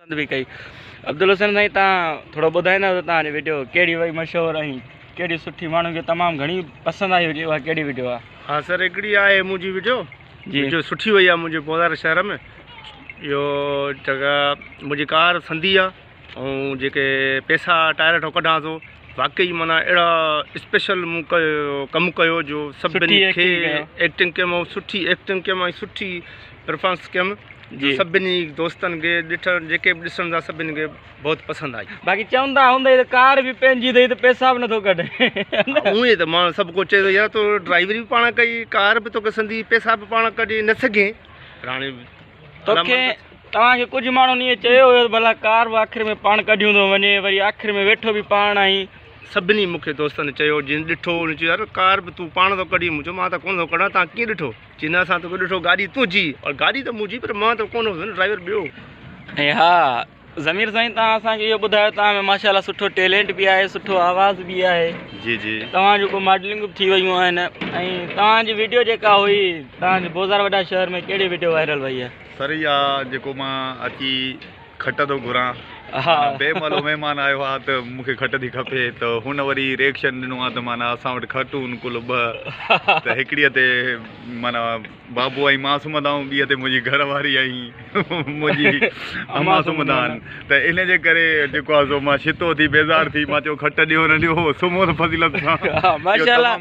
पसंद भी कई। अब्दुल हुसैन साईं तव्हां थोरो ॿुधाईंदा त तव्हांजी वीडियो कहिड़ी वई मशहूरु ऐं कहिड़ी सुठी माण्हुनि खे तमामु घणी पसंदि आई हुजे, उहा कहिड़ी वीडियो आहे? हाँ सर, हिकिड़ी आहे मुंहिंजी वीडियो जी जो सुठी वई आहे मुंहिंजे बोदार शहर में। इहो जॻह मुंहिंजी कार संदी आहे ऐं जेके पैसा टायर ठो कढां थो, वाकई माना अहिड़ा स्पेशल मूं कमु कयो जो सभिनी खे एक्टिंग कयमि, सुठी एक्टिंग कयमि ऐं सुठी परफॉर्मेंस कयमि जो सभिनी दोस्तनि खे ॾिठनि, जेके बि ॾिसण था सभिनी खे बहुत पसंदि आई। बाक़ी चवंदा हूंदा त कार बि पंहिंजी अथई त पैसा बि नथो कढे। उहे त मां सभु कुझु चए थो यार, तो ड्राइवरी बि पाण कई, कार बि तोखे संदी, पैसा बि पाण कढी न सघे हाणे तोखे। तव्हांखे कुझु माण्हुनि ईअं चयो हुयो भला कार बि आख़िर में पाण कढियूं थो वञे, वरी आख़िर में वेठो बि पाण आई। सभिनी मूंखे दोस्तनि चयो, जिन ॾिठो उन चयो यार कार बि तूं पाण थो कढी। मुंहिंजो मां त कोन थो कढां, तव्हां कीअं ॾिठो? चिना सां तोखे ॾिठो, गाॾी तुंहिंजी और गाॾी त मुंहिंजी, पर मां त कोन हुउसि ड्राइवर ॿियो। ऐं हा ज़मीर साईं, तव्हां असांखे इहो ॿुधायो तव्हां में माशाल्लाह सुठो टैलेंट बि आहे, सुठो आवाज़ बि आहे। जी जी। तव्हांजो को मॉडलिंग बि थी वयूं आहिनि ऐं तव्हांजी वीडियो जेका हुई तव्हांजे बोज़ार वॾा शहर में कहिड़ी वीडियो वायरल वई आहे? सर इहा जेको मां अची खट थो घुरां, हा बेमलो महिमान आयो आहे त मूंखे खट थी खपे, त हुन वरी रिएक्शन ॾिनो आहे त माना असां वटि खटूं कुल ॿ, त हिकिड़ीअ ते माना बाबू ऐं मां सुम्हंदा आहियूं, ॿीअ ते मुंहिंजी घरवारी ऐं मुंहिंजी अम्मा सुम्हंदा आहिनि। त इन जे करे जेको आहे सो मां छितो थी बेज़ार थी, मां चयो खट ॾियो न ॾियो, सुम्हो त फज़ीलत सां। माशाल्लाह।